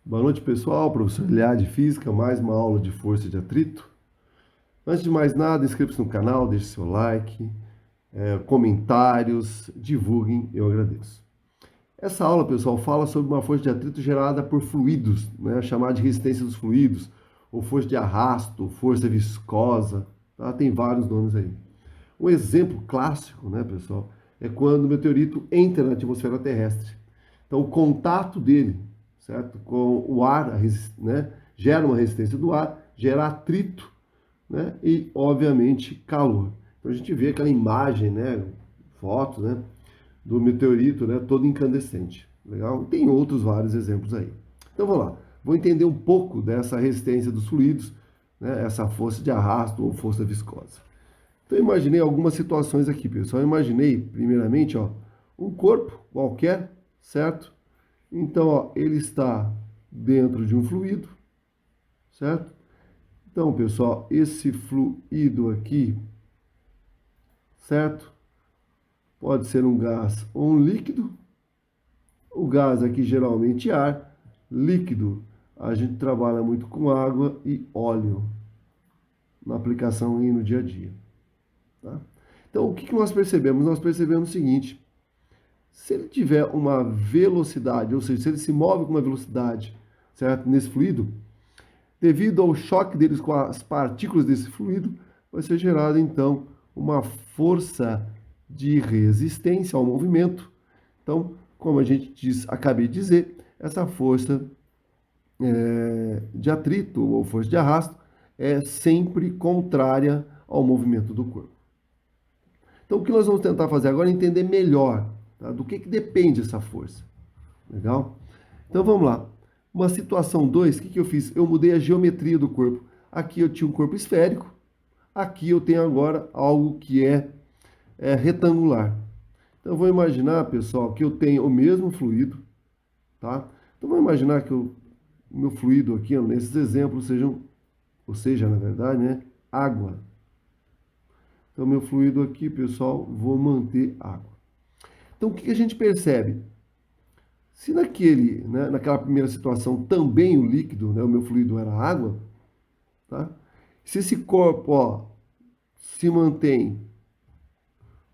Boa noite, pessoal. Professor Eliade de Física, mais uma aula de força de atrito. Antes de mais nada, inscreva-se no canal, deixe seu like, comentários, divulguem, eu agradeço. Essa aula, pessoal, fala sobre uma força de atrito gerada por fluidos, né, chamada de resistência dos fluidos, ou força de arrasto, força viscosa, tá? Tem vários nomes aí. Um exemplo clássico, né, pessoal, é quando o meteorito entra na atmosfera terrestre. Então, o contato dele, certo, com o ar, né, gera uma resistência do ar, gera atrito, né, e, obviamente, calor. Então, a gente vê aquela imagem, né, foto, né, do meteorito, né, todo incandescente. Legal? Tem outros vários exemplos aí. Então, vamos lá. Vou entender um pouco dessa resistência dos fluidos, né, essa força de arrasto ou força viscosa. Então, eu imaginei algumas situações aqui, pessoal. Eu imaginei, primeiramente, ó, um corpo qualquer, certo? Então, ó, ele está dentro de um fluido, certo? Então, pessoal, esse fluido aqui, certo? Pode ser um gás ou um líquido. O gás aqui geralmente é ar, líquido a gente trabalha muito com água e óleo na aplicação e no dia a dia, tá? Então, o que nós percebemos? Nós percebemos o seguinte: se ele tiver uma velocidade, ou seja, se ele se move com uma velocidade, certo, nesse fluido, devido ao choque deles com as partículas desse fluido, vai ser gerada então uma força de resistência ao movimento. Então, como a gente acabei de dizer, essa força de atrito ou força de arrasto é sempre contrária ao movimento do corpo. Então, o que nós vamos tentar fazer agora é entender melhor, tá, do que depende essa força. Legal? Então, vamos lá. Uma situação 2, o que eu fiz? Eu mudei a geometria do corpo. Aqui eu tinha um corpo esférico, aqui eu tenho agora algo que é retangular. Então, eu vou imaginar, pessoal, que eu tenho o mesmo fluido, tá? Então, vou imaginar que o meu fluido aqui, ó, nesses exemplos, seja, na verdade, né, água. Então, meu fluido aqui, pessoal, vou manter água. Então, o que a gente percebe? Se naquela primeira situação também o líquido, né, o meu fluido era água, tá? Se esse corpo, ó, se mantém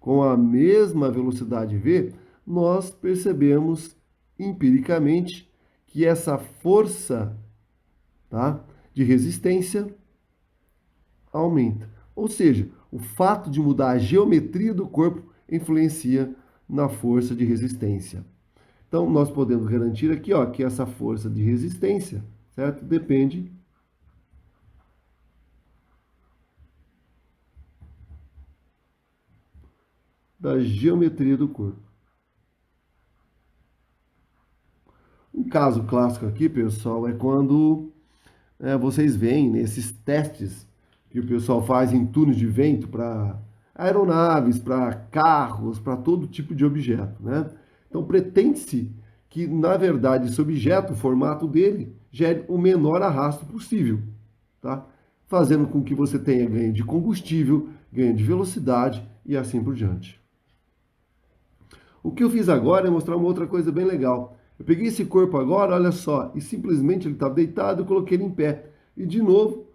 com a mesma velocidade v, nós percebemos empiricamente que essa força, tá, de resistência aumenta. Ou seja, o fato de mudar a geometria do corpo influencia na força de resistência. Então, nós podemos garantir aqui, ó, que essa força de resistência, certo, depende da geometria do corpo. Um caso clássico aqui, pessoal, é quando vocês veem nesses testes que o pessoal faz em túneis de vento para aeronaves, para carros, para todo tipo de objeto, né? Então, pretende-se que, na verdade, esse objeto, o formato dele, gere o menor arrasto possível, tá? Fazendo com que você tenha ganho de combustível, ganho de velocidade e assim por diante. O que eu fiz agora é mostrar uma outra coisa bem legal. Eu peguei esse corpo agora, olha só, e simplesmente ele estava deitado, eu coloquei ele em pé. E de novo,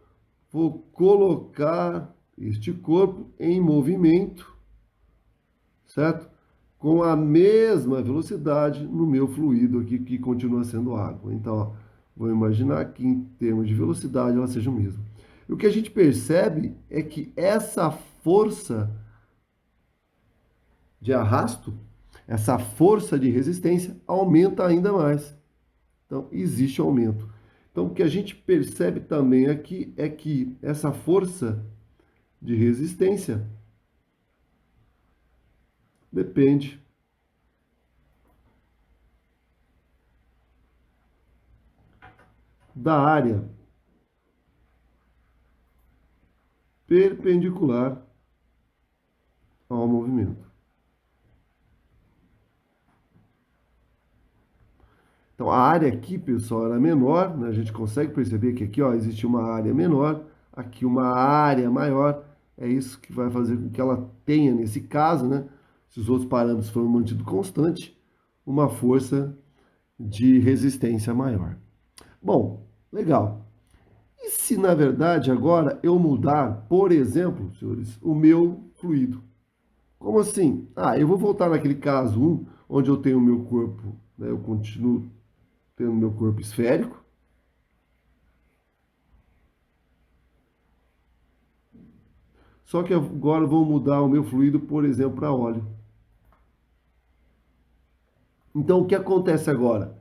vou colocar este corpo em movimento, certo? Com a mesma velocidade no meu fluido aqui, que continua sendo água. Então, ó, vou imaginar que em termos de velocidade ela seja o mesmo. E o que a gente percebe é que essa força de arrasto, essa força de resistência aumenta ainda mais. Então, existe aumento. Então, o que a gente percebe também aqui é que essa força de resistência depende da área perpendicular ao movimento. Então, a área aqui, pessoal, era menor, né? A gente consegue perceber que aqui, ó, existe uma área menor, aqui uma área maior. É isso que vai fazer com que ela tenha, nesse caso, né, se os outros parâmetros forem mantidos constantes, uma força de resistência maior. Bom, legal. E se, na verdade, agora eu mudar, por exemplo, senhores, o meu fluido? Como assim? Ah, eu vou voltar naquele caso 1, onde eu tenho o meu corpo, né, eu continuo tendo o meu corpo esférico. Só que agora eu vou mudar o meu fluido, por exemplo, para óleo. Então, o que acontece agora?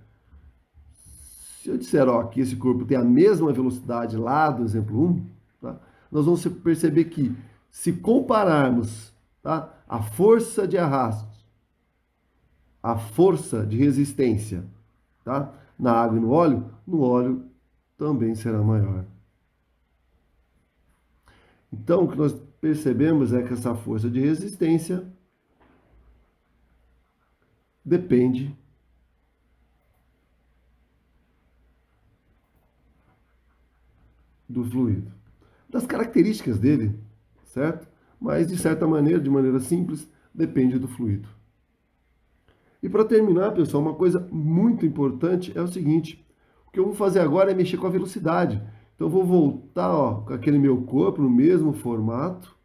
Se eu disser, ó, que esse corpo tem a mesma velocidade lá do exemplo 1, tá? Nós vamos perceber que, se compararmos, tá, a força de arrasto, a força de resistência, tá, na água e no óleo também será maior. Então, o que nós percebemos é que essa força de resistência depende do fluido, das características dele, certo? Mas, de certa maneira, de maneira simples, depende do fluido. E para terminar, pessoal, uma coisa muito importante é o seguinte: o que eu vou fazer agora é mexer com a velocidade. Então, eu vou voltar, ó, com aquele meu corpo no mesmo formato.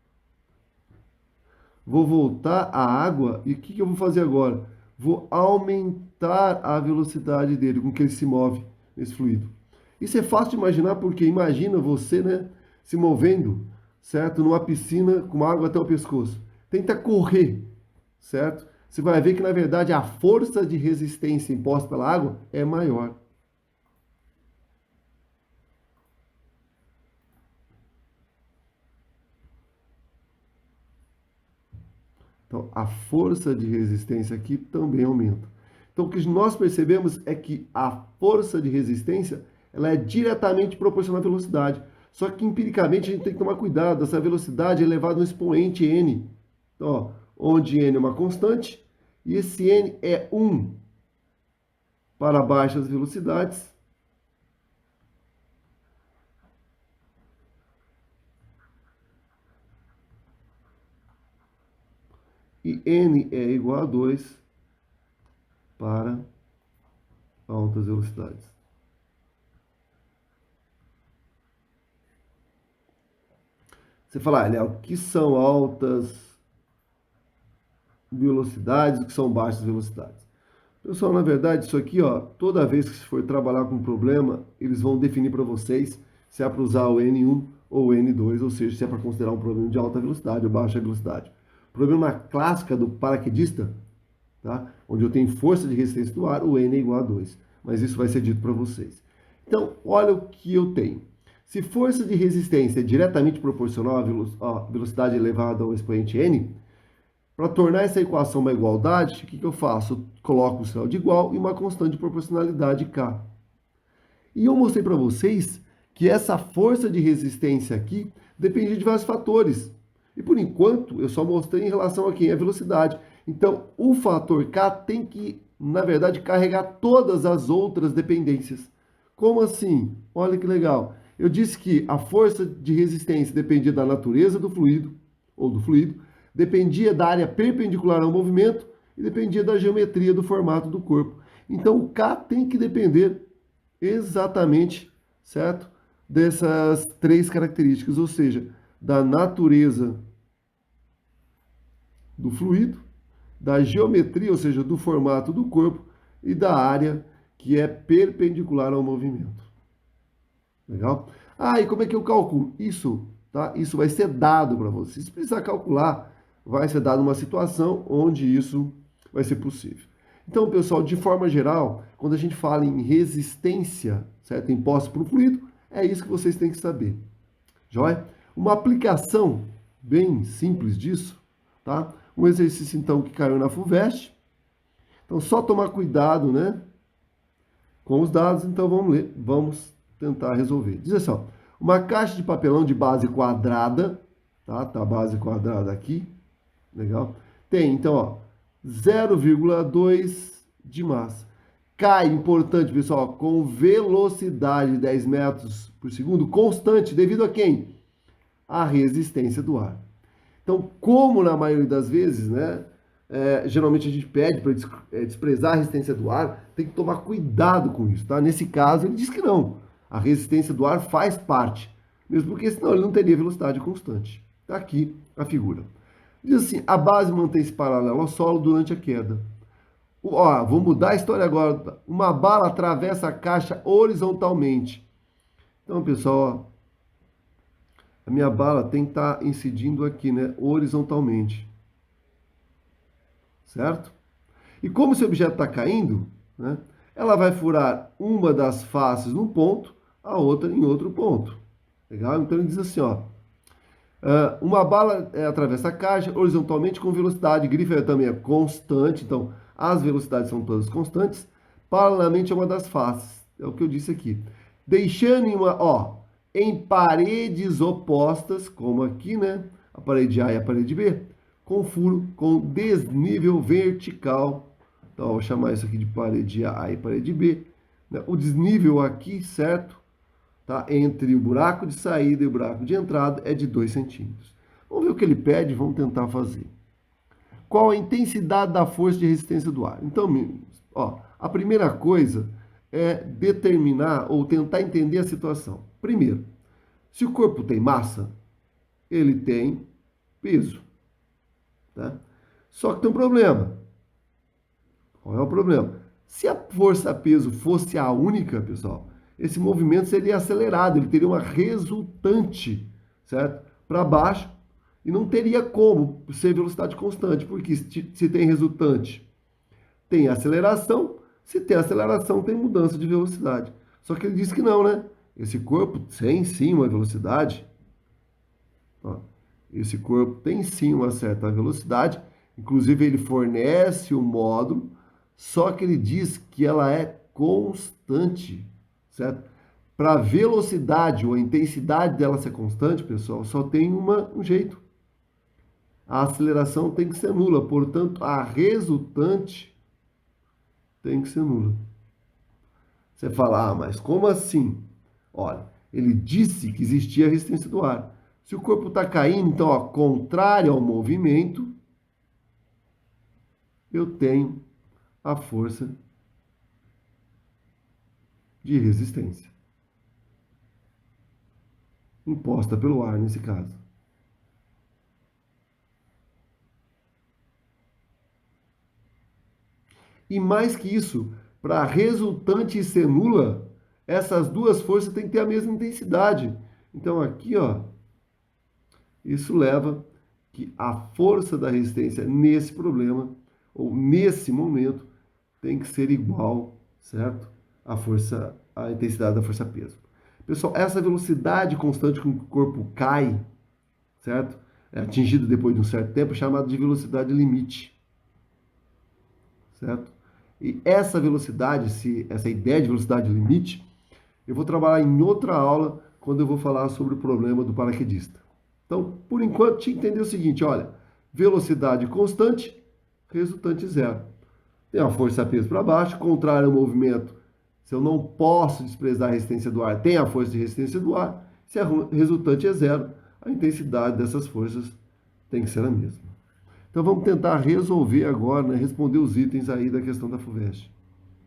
Vou voltar à água e o que eu vou fazer agora? Vou aumentar a velocidade dele, com que ele se move nesse fluido. Isso é fácil de imaginar porque imagina você, né, se movendo, certo? Numa piscina com água até o pescoço. Tenta correr, certo? Você vai ver que na verdade a força de resistência imposta pela água é maior. Então, a força de resistência aqui também aumenta. Então, o que nós percebemos é que a força de resistência ela é diretamente proporcional à velocidade. Só que, empiricamente, a gente tem que tomar cuidado. Essa velocidade é elevada no expoente n. Então, ó, onde n é uma constante, e esse n é 1 para baixas velocidades. E n é igual a 2 para altas velocidades. Você fala, Léo, o que são altas velocidades e o que são baixas velocidades? Pessoal, na verdade, isso aqui, ó, toda vez que você for trabalhar com um problema, eles vão definir para vocês se é para usar o N1 ou o N2, ou seja, se é para considerar um problema de alta velocidade ou baixa velocidade. O problema clássico do paraquedista, tá? Onde eu tenho força de resistência do ar, o N é igual a 2. Mas isso vai ser dito para vocês. Então, olha o que eu tenho. Se força de resistência é diretamente proporcional à velocidade elevada ao expoente N, para tornar essa equação uma igualdade, o que eu faço? Eu coloco o sinal de igual e uma constante de proporcionalidade K. E eu mostrei para vocês que essa força de resistência aqui depende de vários fatores. E por enquanto, eu só mostrei em relação a quem? A velocidade. Então, o fator K tem que, na verdade, carregar todas as outras dependências. Como assim? Olha que legal. Eu disse que a força de resistência dependia da natureza do fluido, ou do fluido, dependia da área perpendicular ao movimento e dependia da geometria do formato do corpo. Então, o K tem que depender exatamente, certo? Dessas três características, ou seja, da natureza do fluido, da geometria, ou seja, do formato do corpo e da área que é perpendicular ao movimento. Legal? Ah, e como é que eu calculo? Isso, tá? Isso vai ser dado para você. Se precisar calcular, vai ser dado uma situação onde isso vai ser possível. Então, pessoal, de forma geral, quando a gente fala em resistência, certo? Imposta por um fluido, é isso que vocês têm que saber. Joia? Uma aplicação bem simples disso, tá? Um exercício, então, que caiu na FUVEST. Então, só tomar cuidado, né? Com os dados, então vamos ler, vamos tentar resolver. Diz assim, ó, uma caixa de papelão de base quadrada, tá? Tá a base quadrada aqui, legal? Tem, então, ó, 0,2 de massa. Cai, importante, pessoal, com velocidade de 10 metros por segundo, constante, devido a quem? A resistência do ar. Então, como na maioria das vezes, né, geralmente a gente pede para desprezar a resistência do ar, tem que tomar cuidado com isso, tá? Nesse caso, ele diz que não. A resistência do ar faz parte, mesmo porque senão ele não teria velocidade constante. Está aqui a figura. Diz assim, a base mantém-se paralela ao solo durante a queda. Ó, vou mudar a história agora. Uma bala atravessa a caixa horizontalmente. Então, pessoal, ó, a minha bala tem que estar incidindo aqui, né, horizontalmente. Certo? E como esse objeto está caindo, né, ela vai furar uma das faces num ponto, a outra em outro ponto. Legal? Então ele diz assim, ó. Uma bala atravessa a caixa horizontalmente com velocidade. Grife também é constante, então as velocidades são todas constantes. Paralelamente a uma das faces. É o que eu disse aqui. Deixando em paredes opostas, como aqui, né? A parede A e a parede B, com furo com desnível vertical. Então, vou chamar isso aqui de parede A e parede B. O desnível aqui, certo? Tá? Entre o buraco de saída e o buraco de entrada é de 2 centímetros. Vamos ver o que ele pede, vamos tentar fazer. Qual a intensidade da força de resistência do ar? Então, ó, a primeira coisa é determinar ou tentar entender a situação. Primeiro, se o corpo tem massa, ele tem peso. Tá? Só que tem um problema. Qual é o problema? Se a força-peso fosse a única, pessoal, esse movimento seria acelerado, ele teria uma resultante, certo? Para baixo, e não teria como ser velocidade constante, porque se tem resultante, tem aceleração, se tem aceleração, tem mudança de velocidade. Só que ele diz que não, né? Esse corpo tem sim uma velocidade, ó, esse corpo tem sim uma certa velocidade, inclusive ele fornece o módulo, só que ele diz que ela é constante, certo? Para a velocidade ou a intensidade dela ser constante, pessoal, só tem um jeito. A aceleração tem que ser nula, portanto, a resultante tem que ser nula. Você fala, mas como assim? Olha, ele disse que existia a resistência do ar. Se o corpo está caindo, então, ó, contrário ao movimento, eu tenho a força de resistência, imposta pelo ar nesse caso. E mais que isso, para a resultante ser nula, essas duas forças têm que ter a mesma intensidade. Então aqui, ó, isso leva que a força da resistência nesse problema, ou nesse momento, tem que ser igual, certo? A intensidade da força-peso. Pessoal, essa velocidade constante com que o corpo cai, certo? É atingido depois de um certo tempo, é chamada de velocidade limite, certo? E essa velocidade, essa ideia de velocidade limite, eu vou trabalhar em outra aula quando eu vou falar sobre o problema do paraquedista. Então, por enquanto, tinha que entender o seguinte, olha, velocidade constante, resultante zero. Tem a força-peso para baixo, contrário ao movimento. Se eu não posso desprezar a resistência do ar, tem a força de resistência do ar. Se a resultante é zero, a intensidade dessas forças tem que ser a mesma. Então vamos tentar resolver agora, né, responder os itens aí da questão da FUVEST.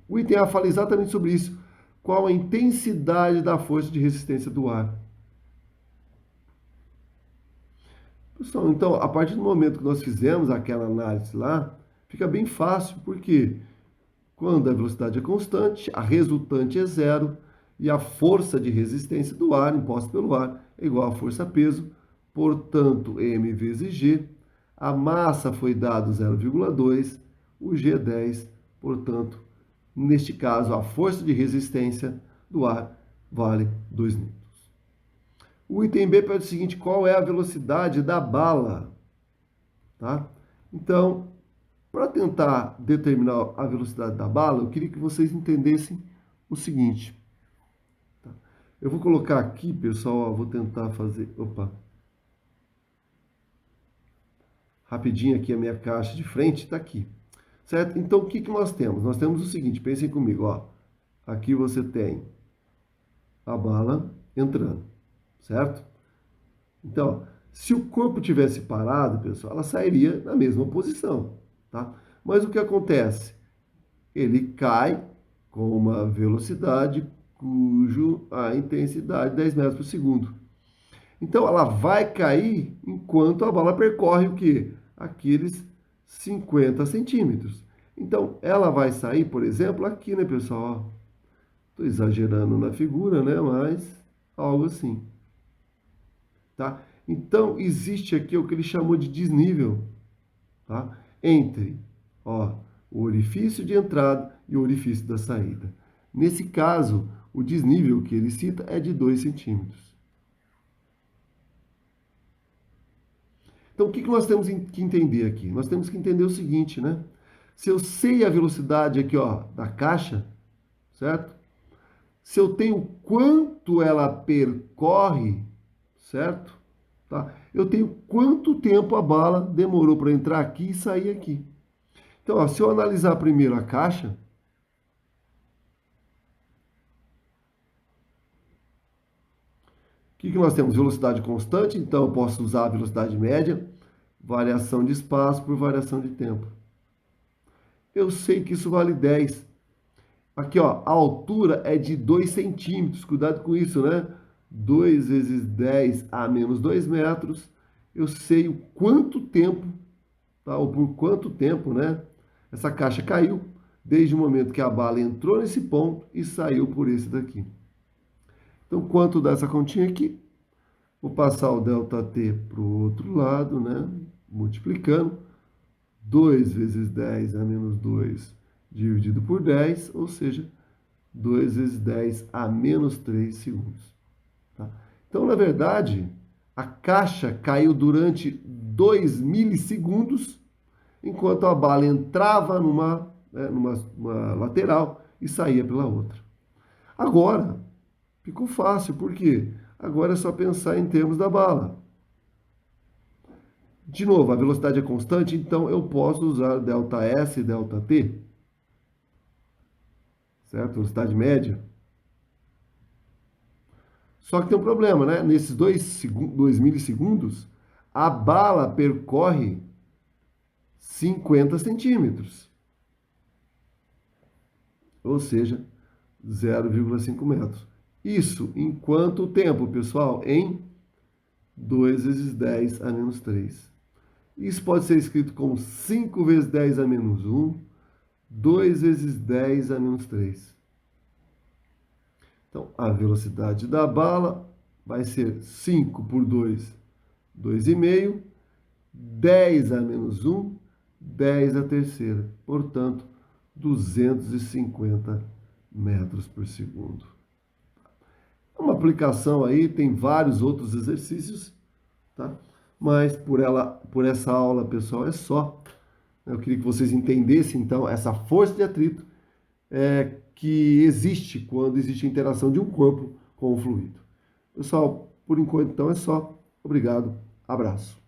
O item A fala exatamente sobre isso. Qual a intensidade da força de resistência do ar? Pessoal, então, a partir do momento que nós fizemos aquela análise lá, fica bem fácil, porque quando a velocidade é constante, a resultante é zero, e a força de resistência do ar, imposta pelo ar, é igual a força-peso, portanto, m vezes g, a massa foi dado 0,2, o g é 10, portanto, neste caso, a força de resistência do ar vale 2 newtons. O item B pede o seguinte, qual é a velocidade da bala? Tá? Então, para tentar determinar a velocidade da bala, eu queria que vocês entendessem o seguinte. Tá? Eu vou colocar aqui, pessoal, ó, vou tentar fazer... Opa! Rapidinho aqui a minha caixa de frente, está aqui. Certo? Então, o que nós temos? Nós temos o seguinte, pensem comigo, ó. Aqui você tem a bala entrando, certo? Então, se o corpo tivesse parado, pessoal, ela sairia na mesma posição, tá? Mas o que acontece? Ele cai com uma velocidade cujo a intensidade é 10 metros por segundo. Então ela vai cair enquanto a bola percorre o quê? Aqueles 50 centímetros. Então ela vai sair, por exemplo, aqui, né, pessoal? Estou exagerando na figura, né? Mas algo assim, tá? Então existe aqui o que ele chamou de desnível, tá? Entre, ó, o orifício de entrada e o orifício da saída. Nesse caso, o desnível que ele cita é de 2 centímetros. Então, o que nós temos que entender aqui? Nós temos que entender o seguinte, né? Se eu sei a velocidade aqui, ó, da caixa, certo? Se eu tenho quanto ela percorre, certo? Tá? Eu tenho quanto tempo a bala demorou para entrar aqui e sair aqui. Então, ó, se eu analisar primeiro a caixa, o que nós temos? Velocidade constante, então eu posso usar a velocidade média, variação de espaço por variação de tempo. Eu sei que isso vale 10. Aqui, ó, a altura é de 2 centímetros. Cuidado com isso, né? 2 vezes 10 a menos 2 metros. Eu sei o quanto tempo, tá? Ou por quanto tempo, né? Essa caixa caiu desde o momento que a bala entrou nesse ponto e saiu por esse daqui. Então, quanto dá essa continha aqui? Vou passar o ΔT para o outro lado, né? Multiplicando. 2 vezes 10 a menos 2 dividido por 10, ou seja, 2 vezes 10 a menos 3 segundos. Tá? Então, na verdade, a caixa caiu durante 2 milissegundos, enquanto a bala entrava numa lateral e saía pela outra. Agora, ficou fácil, por quê? Agora é só pensar em termos da bala. De novo, a velocidade é constante, então eu posso usar ΔS e ΔT, certo? Velocidade média. Só que tem um problema, né? Nesses 2 milissegundos, a bala percorre 50 centímetros. Ou seja, 0,5 metros. Isso em quanto tempo, pessoal? Em 2 vezes 10 a menos 3. Isso pode ser escrito como 5 vezes 10 a menos 1, 2 vezes 10 a menos 3. Então, a velocidade da bala vai ser 5 por 2, 2,5. 10 a menos 1, 10 a terceira. Portanto, 250 metros por segundo. Uma aplicação aí, tem vários outros exercícios, tá? Mas por essa aula, pessoal, é só. Eu queria que vocês entendessem, então, essa força de atrito que existe quando existe a interação de um corpo com o fluido. Pessoal, por enquanto, então, é só. Obrigado. Abraço.